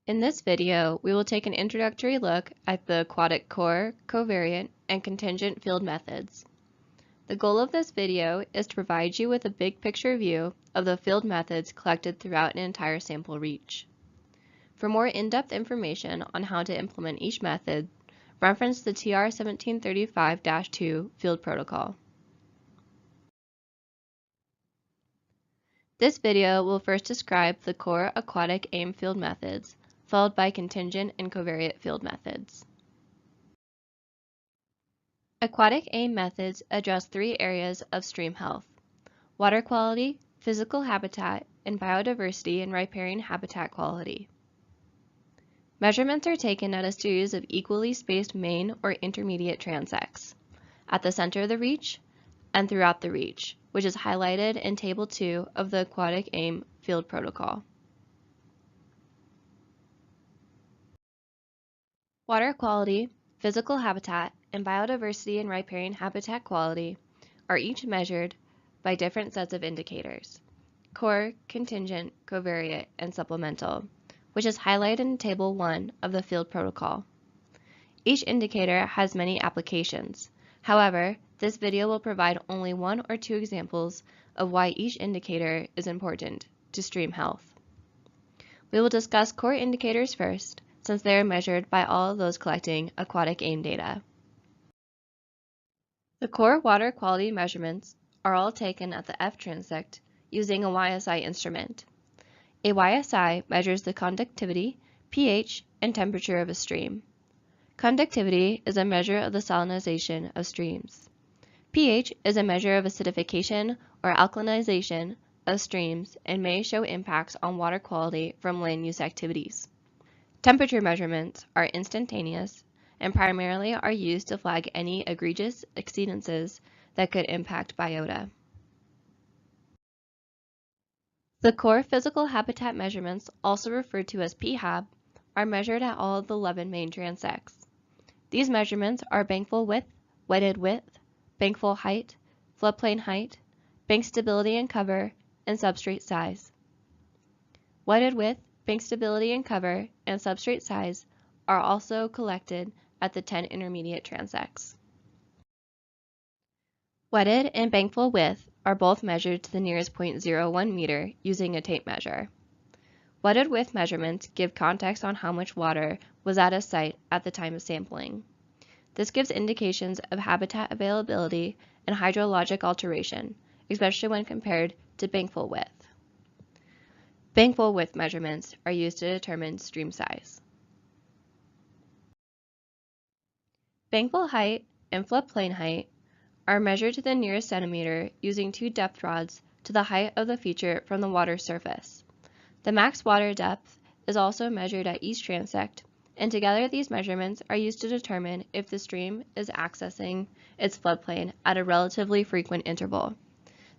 In this video, we will take an introductory look at the Aquatic Core, Covariate, and Contingent field methods. The goal of this video is to provide you with a big picture view of the field methods collected throughout an entire sample reach. For more in-depth information on how to implement each method, reference the TR 1735-2 field protocol. This video will first describe the core Aquatic AIM field methods, followed by Contingent and Covariate field methods. Aquatic AIM methods address three areas of stream health: water quality, physical habitat, and biodiversity and riparian habitat quality. Measurements are taken at a series of equally spaced main or intermediate transects, at the center of the reach and throughout the reach, which is highlighted in Table 2 of the Aquatic AIM field protocol. Water quality, physical habitat, and biodiversity and riparian habitat quality are each measured by different sets of indicators: core, contingent, covariate, and supplemental, which is highlighted in Table 1 of the field protocol. Each indicator has many applications. However, this video will provide only one or two examples of why each indicator is important to stream health. We will discuss core indicators first, since they are measured by all of those collecting Aquatic AIM data. The core water quality measurements are all taken at the F transect using a YSI instrument. A YSI measures the conductivity, pH, and temperature of a stream. Conductivity is a measure of the salinization of streams. pH is a measure of acidification or alkalinization of streams and may show impacts on water quality from land use activities. Temperature measurements are instantaneous and primarily are used to flag any egregious exceedances that could impact biota. The core physical habitat measurements, also referred to as PHAB, are measured at all of the 11 main transects. These measurements are bankful width, wetted width, bankful height, floodplain height, bank stability and cover, and substrate size. Wetted width, bank stability and cover, and substrate size are also collected at the 10 intermediate transects. Wetted and bankful width are both measured to the nearest 0.01 meter using a tape measure. Wetted width measurements give context on how much water was at a site at the time of sampling. This gives indications of habitat availability and hydrologic alteration, especially when compared to bankful width. Bankful width measurements are used to determine stream size. Bankful height and floodplain height are measured to the nearest centimeter using two depth rods to the height of the feature from the water surface. The max water depth is also measured at each transect, and together these measurements are used to determine if the stream is accessing its floodplain at a relatively frequent interval.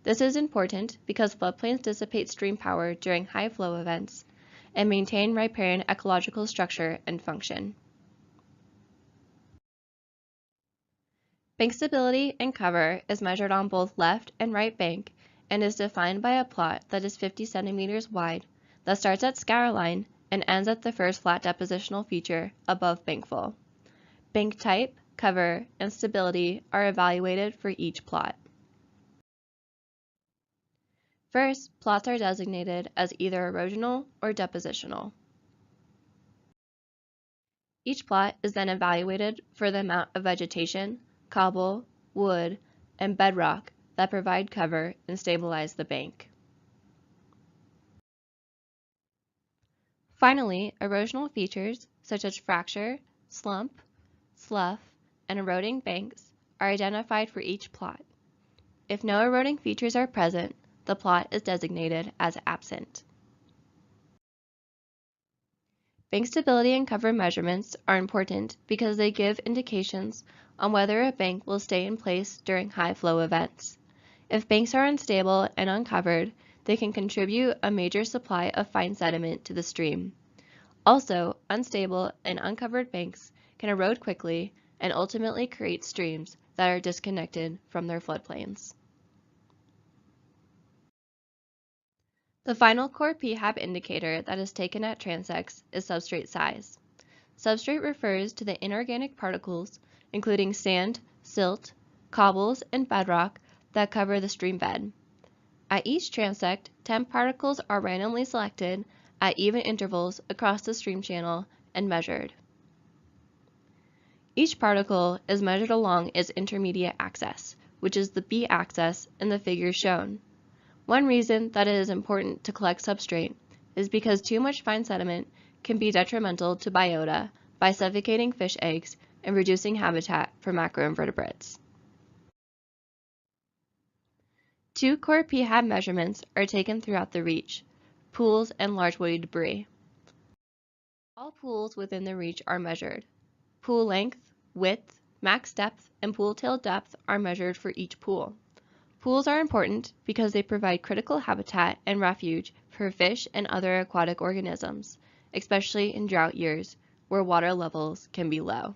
This is important because floodplains dissipate stream power during high flow events and maintain riparian ecological structure and function. Bank stability and cover is measured on both left and right bank and is defined by a plot that is 50 centimeters wide that starts at scourline and ends at the first flat depositional feature above bankful. Bank type, cover, and stability are evaluated for each plot. First, plots are designated as either erosional or depositional. Each plot is then evaluated for the amount of vegetation, cobble, wood, and bedrock that provide cover and stabilize the bank. Finally, erosional features such as fracture, slump, slough, and eroding banks are identified for each plot. If no eroding features are present, the plot is designated as absent. Bank stability and cover measurements are important because they give indications on whether a bank will stay in place during high flow events. If banks are unstable and uncovered, they can contribute a major supply of fine sediment to the stream. Also, unstable and uncovered banks can erode quickly and ultimately create streams that are disconnected from their floodplains. The final core PHAB indicator that is taken at transects is substrate size. Substrate refers to the inorganic particles, including sand, silt, cobbles, and bedrock that cover the stream bed. At each transect, 10 particles are randomly selected at even intervals across the stream channel and measured. Each particle is measured along its intermediate axis, which is the B-axis in the figure shown. One reason that it is important to collect substrate is because too much fine sediment can be detrimental to biota by suffocating fish eggs and reducing habitat for macroinvertebrates. Two core PHAB measurements are taken throughout the reach: pools and large woody debris. All pools within the reach are measured. Pool length, width, max depth, and pool tail depth are measured for each pool. Pools are important because they provide critical habitat and refuge for fish and other aquatic organisms, especially in drought years where water levels can be low.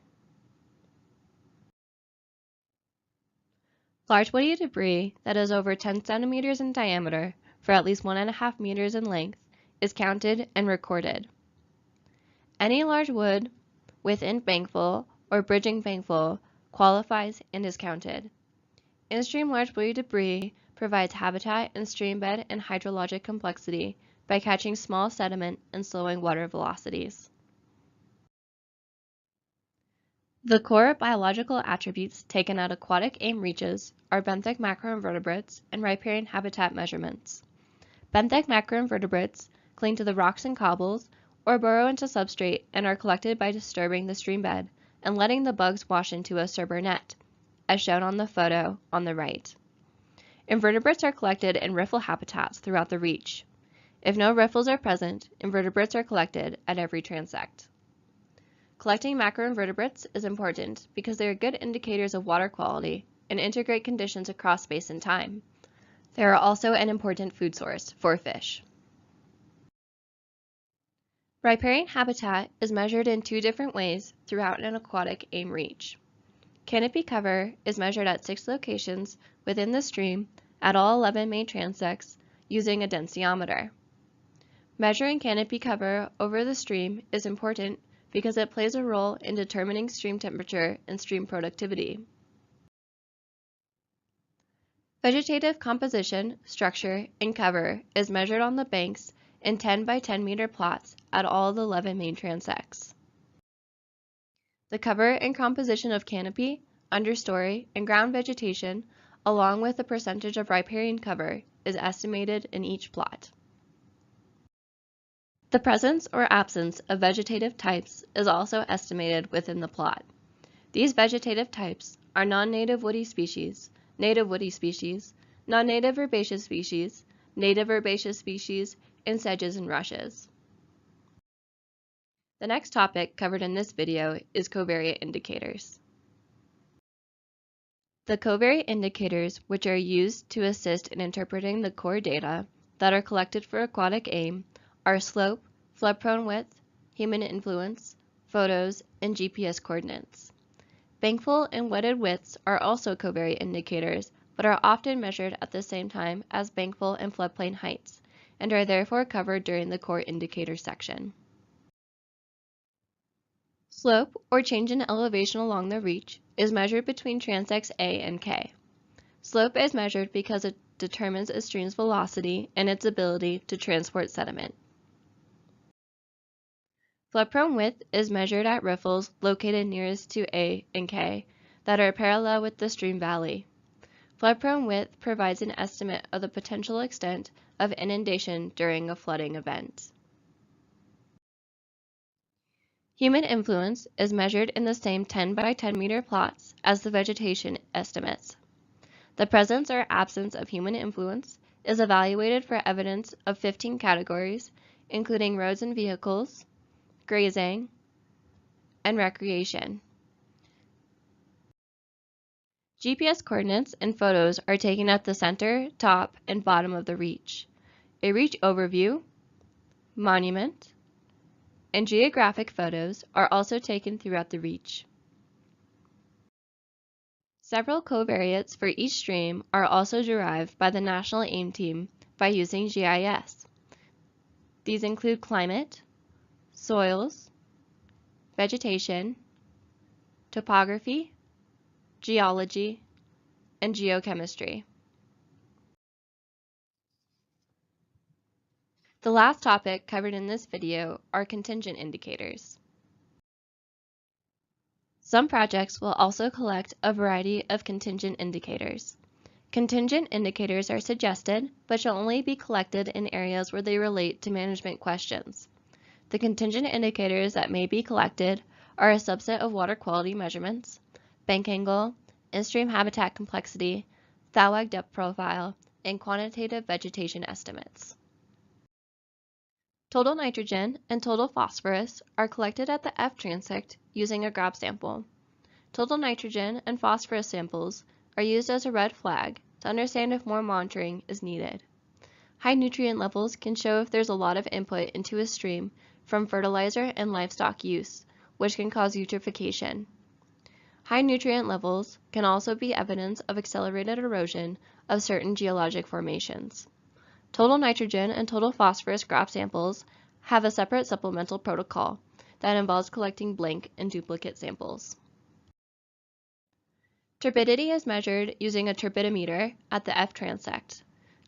Large woody debris that is over 10 centimeters in diameter for at least 1.5 meters in length is counted and recorded. Any large wood within bankful or bridging bankful qualifies and is counted. In-stream large woody debris provides habitat in stream bed and hydrologic complexity by catching small sediment and slowing water velocities. The core biological attributes taken at Aquatic AIM reaches are benthic macroinvertebrates and riparian habitat measurements. Benthic macroinvertebrates cling to the rocks and cobbles or burrow into substrate and are collected by disturbing the stream bed and letting the bugs wash into a Cerber net, as shown on the photo on the right. Invertebrates are collected in riffle habitats throughout the reach. If no riffles are present, invertebrates are collected at every transect. Collecting macroinvertebrates is important because they are good indicators of water quality and integrate conditions across space and time. They are also an important food source for fish. Riparian habitat is measured in two different ways throughout an aquatic AIM reach. Canopy cover is measured at 6 locations within the stream at all 11 main transects using a densiometer. Measuring canopy cover over the stream is important because it plays a role in determining stream temperature and stream productivity. Vegetative composition, structure, and cover is measured on the banks in 10 by 10 meter plots at all the 11 main transects. The cover and composition of canopy, understory, and ground vegetation, along with the percentage of riparian cover, is estimated in each plot. The presence or absence of vegetative types is also estimated within the plot. These vegetative types are non-native woody species, native woody species, non-native herbaceous species, native herbaceous species, and sedges and rushes. The next topic covered in this video is covariate indicators. The covariate indicators, which are used to assist in interpreting the core data that are collected for Aquatic AIM, are slope, flood-prone width, human influence, photos, and GPS coordinates. Bankful and wetted widths are also covariate indicators, but are often measured at the same time as bankful and floodplain heights, and are therefore covered during the core indicator section. Slope, or change in elevation along the reach, is measured between transects A and K. Slope is measured because it determines a stream's velocity and its ability to transport sediment. Flood-prone width is measured at riffles located nearest to A and K that are parallel with the stream valley. Flood-prone width provides an estimate of the potential extent of inundation during a flooding event. Human influence is measured in the same 10 by 10 meter plots as the vegetation estimates. The presence or absence of human influence is evaluated for evidence of 15 categories, including roads and vehicles, grazing, and recreation. GPS coordinates and photos are taken at the center, top, and bottom of the reach. A reach overview, monument, and geographic photos are also taken throughout the reach. Several covariates for each stream are also derived by the National AIM team by using GIS. These include climate, soils, vegetation, topography, geology, and geochemistry. The last topic covered in this video are contingent indicators. Some projects will also collect a variety of contingent indicators. Contingent indicators are suggested, but shall only be collected in areas where they relate to management questions. The contingent indicators that may be collected are a subset of water quality measurements, bank angle, in-stream habitat complexity, Thalweg depth profile, and quantitative vegetation estimates. Total nitrogen and total phosphorus are collected at the F transect using a grab sample. Total nitrogen and phosphorus samples are used as a red flag to understand if more monitoring is needed. High nutrient levels can show if there's a lot of input into a stream from fertilizer and livestock use, which can cause eutrophication. High nutrient levels can also be evidence of accelerated erosion of certain geologic formations. Total nitrogen and total phosphorus graph samples have a separate supplemental protocol that involves collecting blank and duplicate samples. Turbidity is measured using a turbidimeter at the F transect.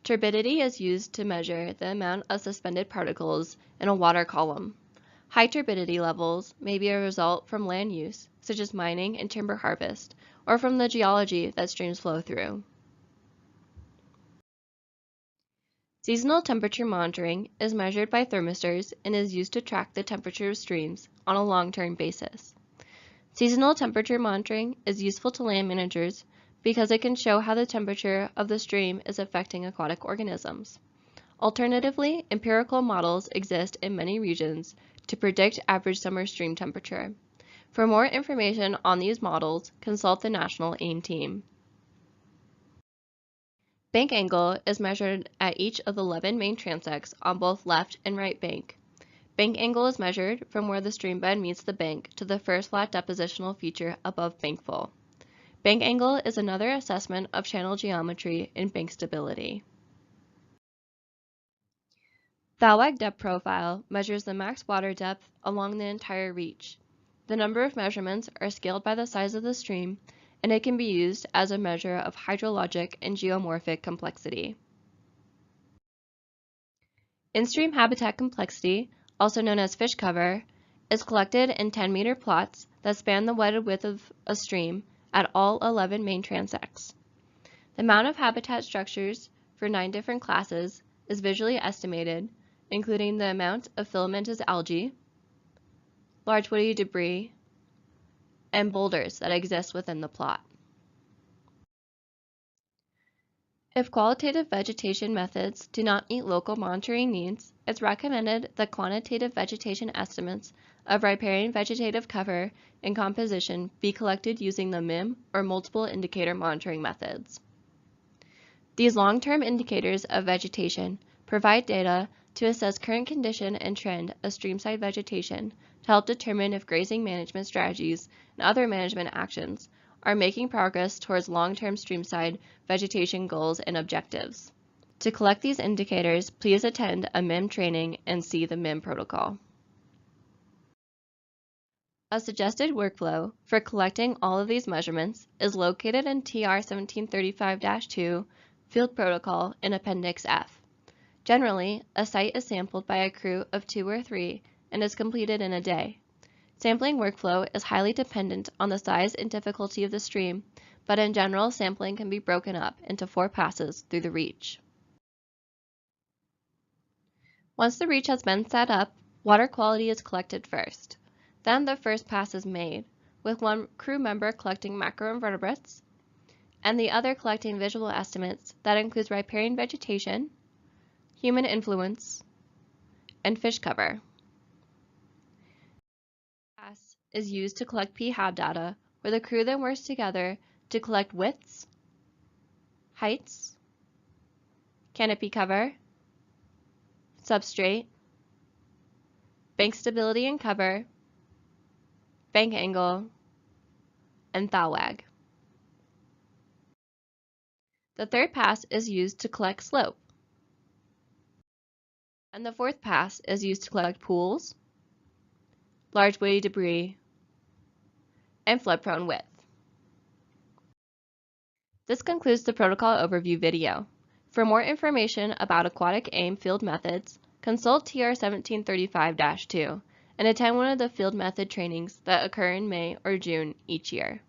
Turbidity is used to measure the amount of suspended particles in a water column. High turbidity levels may be a result from land use, such as mining and timber harvest, or from the geology that streams flow through. Seasonal temperature monitoring is measured by thermistors and is used to track the temperature of streams on a long-term basis. Seasonal temperature monitoring is useful to land managers because it can show how the temperature of the stream is affecting aquatic organisms. Alternatively, empirical models exist in many regions to predict average summer stream temperature. For more information on these models, consult the National AIM team. Bank angle is measured at each of the 11 main transects on both left and right bank. Bank angle is measured from where the stream bed meets the bank to the first flat depositional feature above bankfall. Bank angle is another assessment of channel geometry and bank stability. Thalweg depth profile measures the max water depth along the entire reach. The number of measurements are scaled by the size of the stream, and it can be used as a measure of hydrologic and geomorphic complexity. In-stream habitat complexity, also known as fish cover, is collected in 10-meter plots that span the wetted width of a stream at all 11 main transects. The amount of habitat structures for 9 different classes is visually estimated, including the amount of filamentous algae, large woody debris, and boulders that exist within the plot. If qualitative vegetation methods do not meet local monitoring needs, it's recommended that quantitative vegetation estimates of riparian vegetative cover and composition be collected using the MIM or multiple indicator monitoring methods. These long-term indicators of vegetation provide data to assess current condition and trend of streamside vegetation to help determine if grazing management strategies and other management actions are making progress towards long-term streamside vegetation goals and objectives. To collect these indicators, please attend a MIM training and see the MIM protocol. A suggested workflow for collecting all of these measurements is located in TR 1735-2 Field Protocol in Appendix F. Generally, a site is sampled by a crew of 2 or 3 and is completed in a day. Sampling workflow is highly dependent on the size and difficulty of the stream, but in general, sampling can be broken up into 4 passes through the reach. Once the reach has been set up, water quality is collected first. Then the first pass is made, with one crew member collecting macroinvertebrates, and the other collecting visual estimates that includes riparian vegetation, human influence, and fish cover. Pass is used to collect PHAB data, where the crew then works together to collect widths, heights, canopy cover, substrate, bank stability and cover, bank angle, and Thalweg. The third pass is used to collect slope. And the fourth pass is used to collect pools, large weighty debris, and flood-prone width. This concludes the protocol overview video. For more information about Aquatic AIM field methods, consult TR 1735-2 and attend one of the field method trainings that occur in May or June each year.